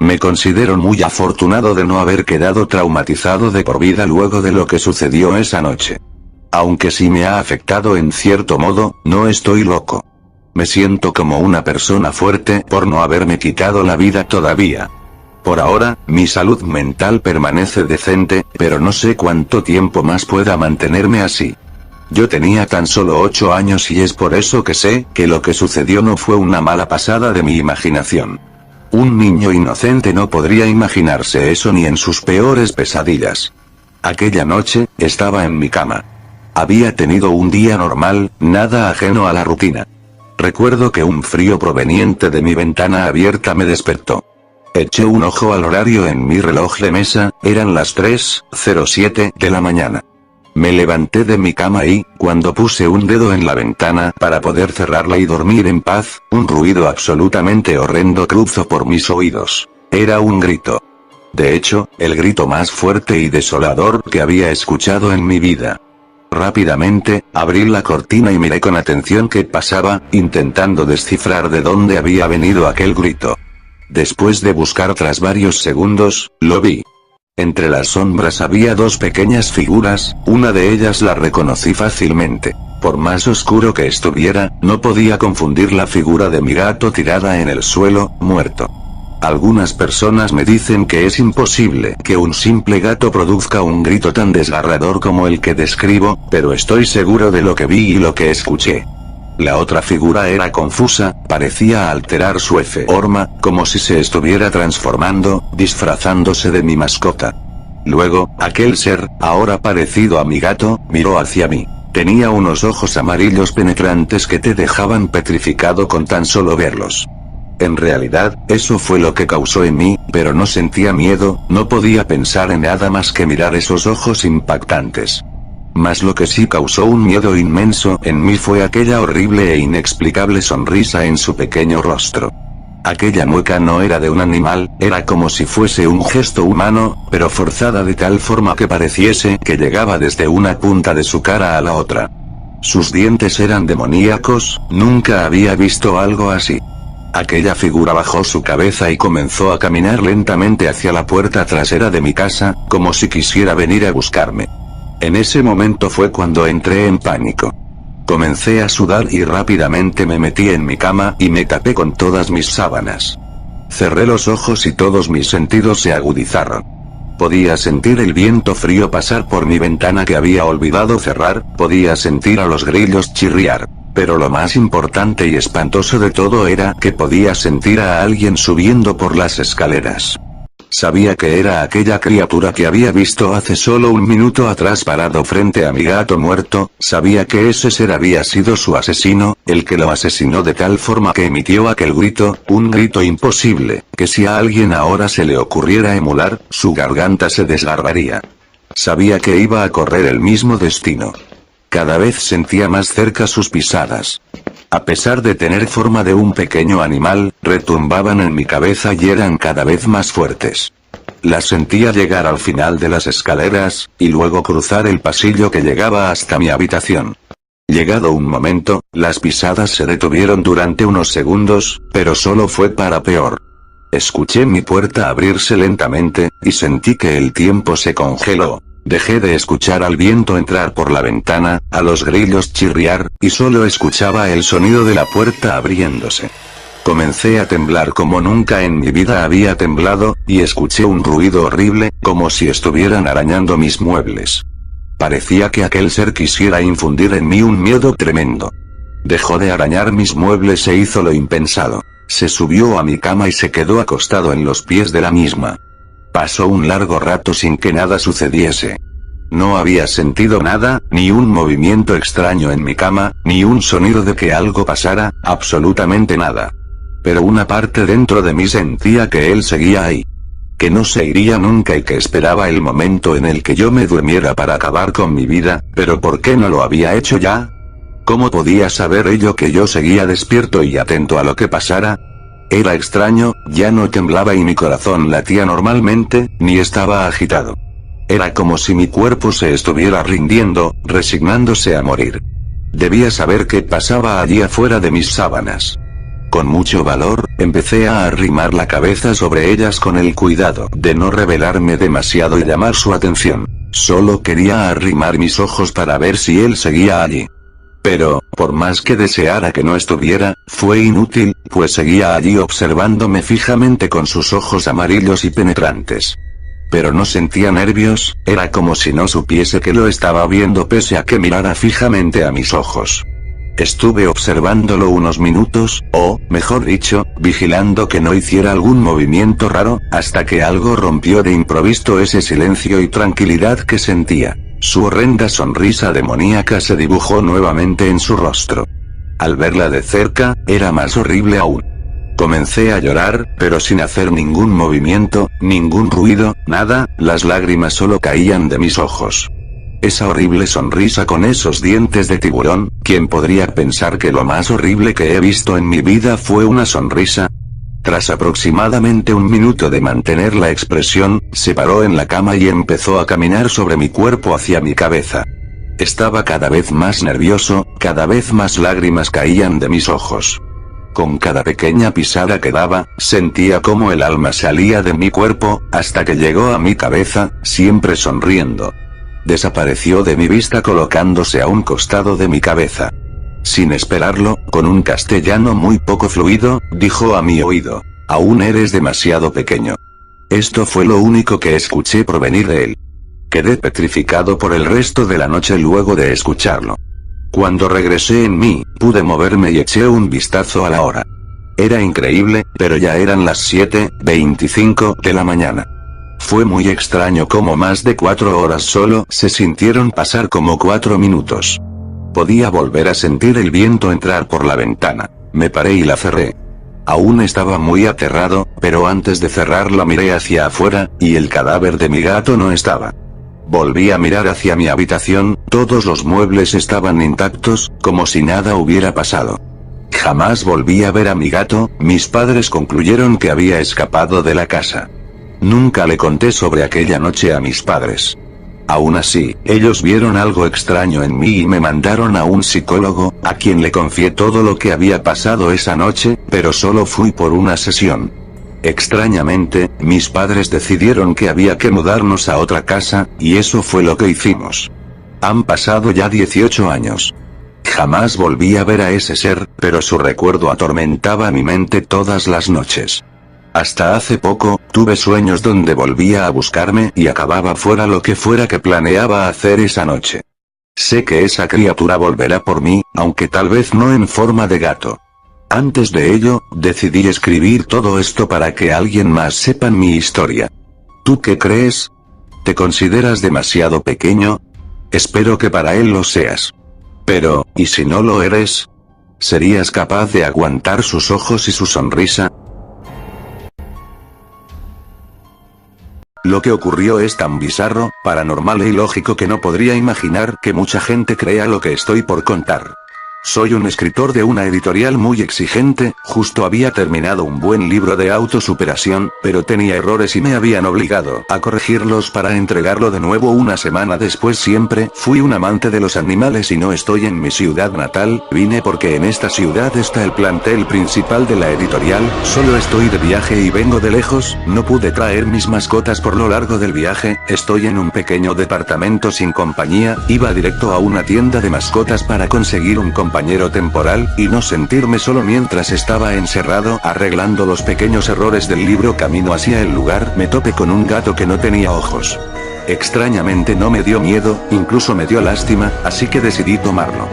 Me considero muy afortunado de no haber quedado traumatizado de por vida luego de lo que sucedió esa noche. Aunque sí me ha afectado en cierto modo, no estoy loco. Me siento como una persona fuerte por no haberme quitado la vida todavía. Por ahora, mi salud mental permanece decente, pero no sé cuánto tiempo más pueda mantenerme así. Yo tenía tan solo 8 años y es por eso que sé que lo que sucedió no fue una mala pasada de mi imaginación. Un niño inocente no podría imaginarse eso ni en sus peores pesadillas. Aquella noche, estaba en mi cama. Había tenido un día normal, nada ajeno a la rutina. Recuerdo que un frío proveniente de mi ventana abierta me despertó. Eché un ojo al horario en mi reloj de mesa, eran las 3:07 de la mañana. Me levanté de mi cama y, cuando puse un dedo en la ventana para poder cerrarla y dormir en paz, un ruido absolutamente horrendo cruzó por mis oídos. Era un grito. De hecho, el grito más fuerte y desolador que había escuchado en mi vida. Rápidamente, abrí la cortina y miré con atención qué pasaba, intentando descifrar de dónde había venido aquel grito. Después de buscar tras varios segundos, lo vi. Entre las sombras había dos pequeñas figuras, una de ellas la reconocí fácilmente. Por más oscuro que estuviera, no podía confundir la figura de mi gato tirada en el suelo, muerto. Algunas personas me dicen que es imposible que un simple gato produzca un grito tan desgarrador como el que describo, pero estoy seguro de lo que vi y lo que escuché. La otra figura era confusa, parecía alterar su forma, como si se estuviera transformando, disfrazándose de mi mascota. Luego, aquel ser, ahora parecido a mi gato, miró hacia mí. Tenía unos ojos amarillos penetrantes que te dejaban petrificado con tan solo verlos. En realidad, eso fue lo que causó en mí, pero no sentía miedo, no podía pensar en nada más que mirar esos ojos impactantes. Mas lo que sí causó un miedo inmenso en mí fue aquella horrible e inexplicable sonrisa en su pequeño rostro. Aquella mueca no era de un animal, era como si fuese un gesto humano, pero forzada de tal forma que pareciese que llegaba desde una punta de su cara a la otra. Sus dientes eran demoníacos, nunca había visto algo así. Aquella figura bajó su cabeza y comenzó a caminar lentamente hacia la puerta trasera de mi casa, como si quisiera venir a buscarme. En ese momento fue cuando entré en pánico. Comencé a sudar y rápidamente me metí en mi cama y me tapé con todas mis sábanas. Cerré los ojos y todos mis sentidos se agudizaron. Podía sentir el viento frío pasar por mi ventana que había olvidado cerrar, podía sentir a los grillos chirriar. Pero lo más importante y espantoso de todo era que podía sentir a alguien subiendo por las escaleras. Sabía que era aquella criatura que había visto hace solo un minuto atrás parado frente a mi gato muerto, sabía que ese ser había sido su asesino, el que lo asesinó de tal forma que emitió aquel grito, un grito imposible, que si a alguien ahora se le ocurriera emular, su garganta se desgarraría. Sabía que iba a correr el mismo destino. Cada vez sentía más cerca sus pisadas. A pesar de tener forma de un pequeño animal, retumbaban en mi cabeza y eran cada vez más fuertes. Las sentía llegar al final de las escaleras, y luego cruzar el pasillo que llegaba hasta mi habitación. Llegado un momento, las pisadas se detuvieron durante unos segundos, pero solo fue para peor. Escuché mi puerta abrirse lentamente, y sentí que el tiempo se congeló. Dejé de escuchar al viento entrar por la ventana, a los grillos chirriar, y solo escuchaba el sonido de la puerta abriéndose. Comencé a temblar como nunca en mi vida había temblado, y escuché un ruido horrible, como si estuvieran arañando mis muebles. Parecía que aquel ser quisiera infundir en mí un miedo tremendo. Dejó de arañar mis muebles e hizo lo impensado. Se subió a mi cama y se quedó acostado en los pies de la misma. Pasó un largo rato sin que nada sucediese. No había sentido nada, ni un movimiento extraño en mi cama, ni un sonido de que algo pasara, absolutamente nada. Pero una parte dentro de mí sentía que él seguía ahí. Que no se iría nunca y que esperaba el momento en el que yo me durmiera para acabar con mi vida, pero ¿por qué no lo había hecho ya? ¿Cómo podía saber ello que yo seguía despierto y atento a lo que pasara? Era extraño, ya no temblaba y mi corazón latía normalmente, ni estaba agitado. Era como si mi cuerpo se estuviera rindiendo, resignándose a morir. Debía saber qué pasaba allí afuera de mis sábanas. Con mucho valor, empecé a arrimar la cabeza sobre ellas con el cuidado de no revelarme demasiado y llamar su atención. Solo quería arrimar mis ojos para ver si él seguía allí. Pero, por más que deseara que no estuviera, fue inútil, pues seguía allí observándome fijamente con sus ojos amarillos y penetrantes. Pero no sentía nervios, era como si no supiese que lo estaba viendo pese a que mirara fijamente a mis ojos. Estuve observándolo unos minutos, o, mejor dicho, vigilando que no hiciera algún movimiento raro, hasta que algo rompió de improviso ese silencio y tranquilidad que sentía. Su horrenda sonrisa demoníaca se dibujó nuevamente en su rostro. Al verla de cerca, era más horrible aún. Comencé a llorar, pero sin hacer ningún movimiento, ningún ruido, nada, las lágrimas solo caían de mis ojos. Esa horrible sonrisa con esos dientes de tiburón, ¿quién podría pensar que lo más horrible que he visto en mi vida fue una sonrisa? Tras aproximadamente un minuto de mantener la expresión, se paró en la cama y empezó a caminar sobre mi cuerpo hacia mi cabeza. Estaba cada vez más nervioso, cada vez más lágrimas caían de mis ojos. Con cada pequeña pisada que daba, sentía como el alma salía de mi cuerpo, hasta que llegó a mi cabeza, siempre sonriendo. Desapareció de mi vista colocándose a un costado de mi cabeza. Sin esperarlo, con un castellano muy poco fluido, dijo a mi oído: «Aún eres demasiado pequeño». Esto fue lo único que escuché provenir de él. Quedé petrificado por el resto de la noche luego de escucharlo. Cuando regresé en mí, pude moverme y eché un vistazo a la hora. Era increíble, pero ya eran las 7:25 de la mañana. Fue muy extraño cómo más de 4 horas solo se sintieron pasar como 4 minutos. Podía volver a sentir el viento entrar por la ventana. Me paré y la cerré. Aún estaba muy aterrado, pero antes de cerrarla miré hacia afuera, y el cadáver de mi gato no estaba. Volví a mirar hacia mi habitación, todos los muebles estaban intactos, como si nada hubiera pasado. Jamás volví a ver a mi gato, mis padres concluyeron que había escapado de la casa. Nunca le conté sobre aquella noche a mis padres. Aún así, ellos vieron algo extraño en mí y me mandaron a un psicólogo, a quien le confié todo lo que había pasado esa noche, pero solo fui por una sesión. Extrañamente, mis padres decidieron que había que mudarnos a otra casa, y eso fue lo que hicimos. Han pasado ya 18 años. Jamás volví a ver a ese ser, pero su recuerdo atormentaba mi mente todas las noches. Hasta hace poco, tuve sueños donde volvía a buscarme y acababa fuera lo que fuera que planeaba hacer esa noche. Sé que esa criatura volverá por mí, aunque tal vez no en forma de gato. Antes de ello, decidí escribir todo esto para que alguien más sepa mi historia. ¿Tú qué crees? ¿Te consideras demasiado pequeño? Espero que para él lo seas. Pero, ¿y si no lo eres? ¿Serías capaz de aguantar sus ojos y su sonrisa? Lo que ocurrió es tan bizarro, paranormal e ilógico que no podría imaginar que mucha gente crea lo que estoy por contar. Soy un escritor de una editorial muy exigente, justo había terminado un buen libro de autosuperación, pero tenía errores y me habían obligado a corregirlos para entregarlo de nuevo una semana después. Siempre fui un amante de los animales y no estoy en mi ciudad natal, vine porque en esta ciudad está el plantel principal de la editorial, solo estoy de viaje y vengo de lejos, no pude traer mis mascotas por lo largo del viaje, estoy en un pequeño departamento sin compañía, iba directo a una tienda de mascotas para conseguir un compañero temporal, y no sentirme solo mientras estaba encerrado arreglando los pequeños errores del libro. Camino hacia el lugar, me topé con un gato que no tenía ojos. Extrañamente no me dio miedo, incluso me dio lástima, así que decidí tomarlo.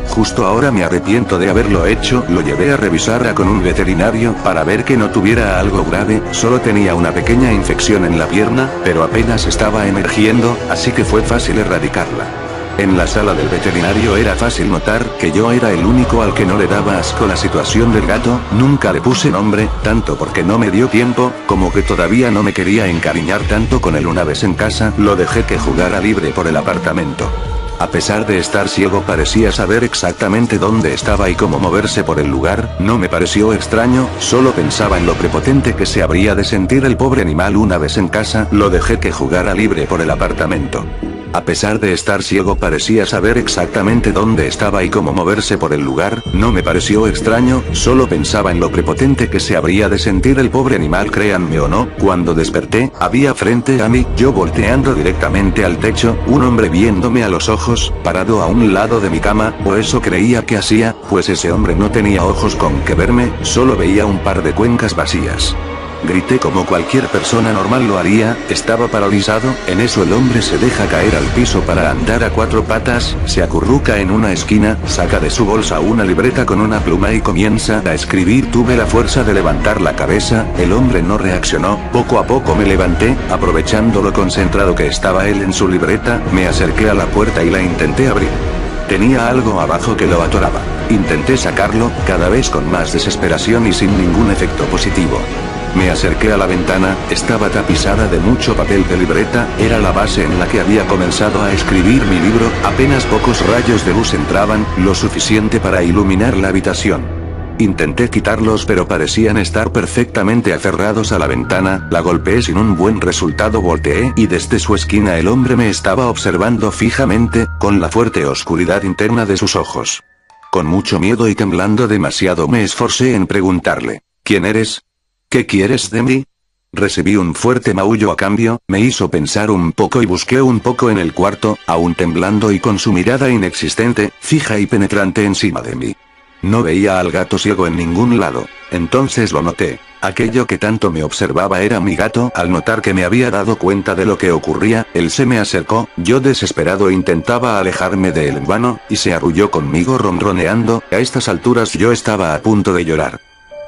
Justo ahora me arrepiento de haberlo hecho, lo llevé a revisar con un veterinario para ver que no tuviera algo grave, solo tenía una pequeña infección en la pierna, pero apenas estaba emergiendo, así que fue fácil erradicarla. En la sala del veterinario era fácil notar que yo era el único al que no le daba asco la situación del gato, nunca le puse nombre, tanto porque no me dio tiempo, como que todavía no me quería encariñar tanto con él. Una vez en casa, lo dejé que jugara libre por el apartamento. A pesar de estar ciego parecía saber exactamente dónde estaba y cómo moverse por el lugar, no me pareció extraño, solo pensaba en lo prepotente que se habría de sentir el pobre animal. Una vez en casa, lo dejé que jugara libre por el apartamento. A pesar de estar ciego parecía saber exactamente dónde estaba y cómo moverse por el lugar, no me pareció extraño, solo pensaba en lo prepotente que se habría de sentir el pobre animal, créanme o no, cuando desperté, había frente a mí, yo volteando directamente al techo, un hombre viéndome a los ojos, parado a un lado de mi cama, o eso creía que hacía, pues ese hombre no tenía ojos con que verme, solo veía un par de cuencas vacías. Grité como cualquier persona normal lo haría, estaba paralizado, en eso el hombre se deja caer al piso para andar a cuatro patas, se acurruca en una esquina, saca de su bolsa una libreta con una pluma y comienza a escribir. Tuve la fuerza de levantar la cabeza, el hombre no reaccionó, poco a poco me levanté, aprovechando lo concentrado que estaba él en su libreta, me acerqué a la puerta y la intenté abrir. Tenía algo abajo que lo atoraba. Intenté sacarlo, cada vez con más desesperación y sin ningún efecto positivo. Me acerqué a la ventana, estaba tapizada de mucho papel de libreta, era la base en la que había comenzado a escribir mi libro, apenas pocos rayos de luz entraban, lo suficiente para iluminar la habitación. Intenté quitarlos pero parecían estar perfectamente aferrados a la ventana, la golpeé sin un buen resultado, volteé y desde su esquina el hombre me estaba observando fijamente, con la fuerte oscuridad interna de sus ojos. Con mucho miedo y temblando demasiado me esforcé en preguntarle, ¿quién eres? ¿Qué quieres de mí? Recibí un fuerte maullo a cambio, me hizo pensar un poco y busqué un poco en el cuarto, aún temblando y con su mirada inexistente, fija y penetrante encima de mí. No veía al gato ciego en ningún lado. Entonces lo noté. Aquello que tanto me observaba era mi gato. Al notar que me había dado cuenta de lo que ocurría, él se me acercó, yo desesperado intentaba alejarme de él en vano, y se arrulló conmigo ronroneando. A estas alturas yo estaba a punto de llorar.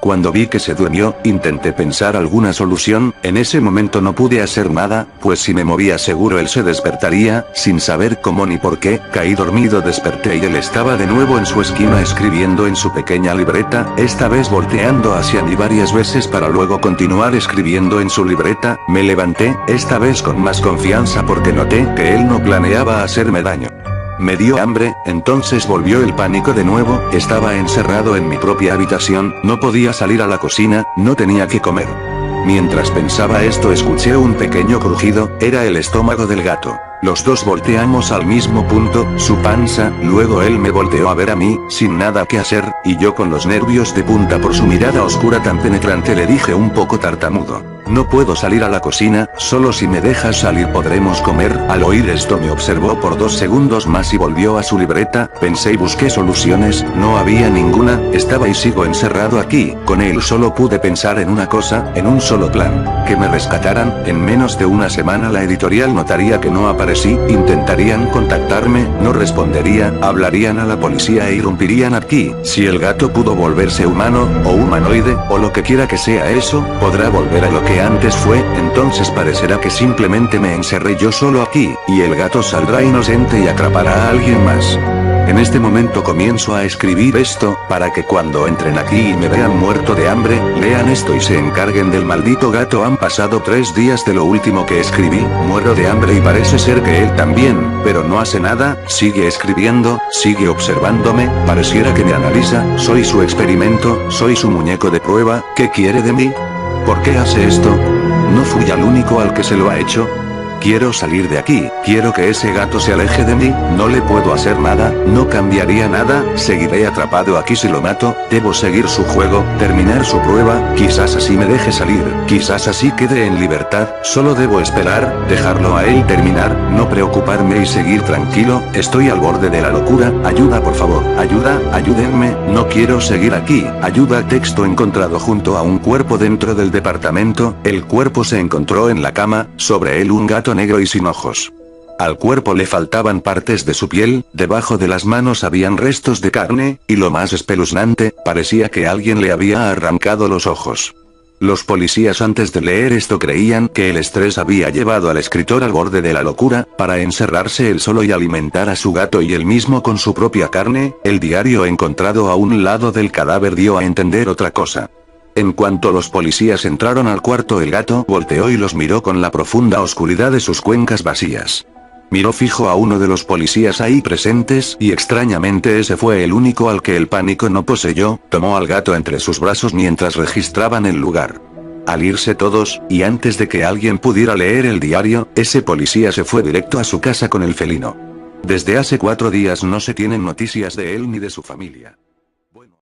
Cuando vi que se durmió, intenté pensar alguna solución, en ese momento no pude hacer nada, pues si me movía seguro él se despertaría, sin saber cómo ni por qué, caí dormido, desperté y él estaba de nuevo en su esquina escribiendo en su pequeña libreta, esta vez volteando hacia mí varias veces para luego continuar escribiendo en su libreta. Me levanté, esta vez con más confianza porque noté que él no planeaba hacerme daño. Me dio hambre, entonces volvió el pánico de nuevo, estaba encerrado en mi propia habitación, no podía salir a la cocina, no tenía que comer. Mientras pensaba esto escuché un pequeño crujido, era el estómago del gato. Los dos volteamos al mismo punto, su panza, luego él me volteó a ver a mí, sin nada que hacer, y yo con los nervios de punta por su mirada oscura tan penetrante le dije un poco tartamudo, no puedo salir a la cocina, solo si me dejas salir podremos comer. Al oír esto me observó por 2 segundos más y volvió a su libreta, pensé y busqué soluciones, no había ninguna, estaba y sigo encerrado aquí, con él solo pude pensar en una cosa, en un solo plan, que me rescataran. En menos de una semana la editorial notaría que no aparecí, intentarían contactarme, no respondería, hablarían a la policía e irrumpirían aquí. Si el gato pudo volverse humano, o humanoide, o lo que quiera que sea eso, podrá volver a lo que antes fue, entonces parecerá que simplemente me encerré yo solo aquí, y el gato saldrá inocente y atrapará a alguien más. En este momento comienzo a escribir esto, para que cuando entren aquí y me vean muerto de hambre, lean esto y se encarguen del maldito gato. Han pasado 3 días de lo último que escribí, muero de hambre y parece ser que él también, pero no hace nada, sigue escribiendo, sigue observándome, pareciera que me analiza, soy su experimento, soy su muñeco de prueba. ¿Qué quiere de mí? ¿Por qué hace esto? ¿No fui el único al que se lo ha hecho? Quiero salir de aquí, quiero que ese gato se aleje de mí, no le puedo hacer nada, no cambiaría nada, seguiré atrapado aquí si lo mato, debo seguir su juego, terminar su prueba, quizás así me deje salir, quizás así quede en libertad, solo debo esperar, dejarlo a él terminar, no preocuparme y seguir tranquilo, estoy al borde de la locura, ayuda por favor, ayuda, ayúdenme, no quiero seguir aquí, ayuda. Texto encontrado junto a un cuerpo dentro del departamento, el cuerpo se encontró en la cama, sobre él un gato negro y sin ojos. Al cuerpo le faltaban partes de su piel, debajo de las manos habían restos de carne, y lo más espeluznante, parecía que alguien le había arrancado los ojos. Los policías antes de leer esto creían que el estrés había llevado al escritor al borde de la locura, para encerrarse él solo y alimentar a su gato y él mismo con su propia carne. El diario encontrado a un lado del cadáver dio a entender otra cosa. En cuanto los policías entraron al cuarto, el gato volteó y los miró con la profunda oscuridad de sus cuencas vacías. Miró fijo a uno de los policías ahí presentes y extrañamente ese fue el único al que el pánico no poseyó, tomó al gato entre sus brazos mientras registraban el lugar. Al irse todos, y antes de que alguien pudiera leer el diario, ese policía se fue directo a su casa con el felino. Desde hace 4 días no se tienen noticias de él ni de su familia.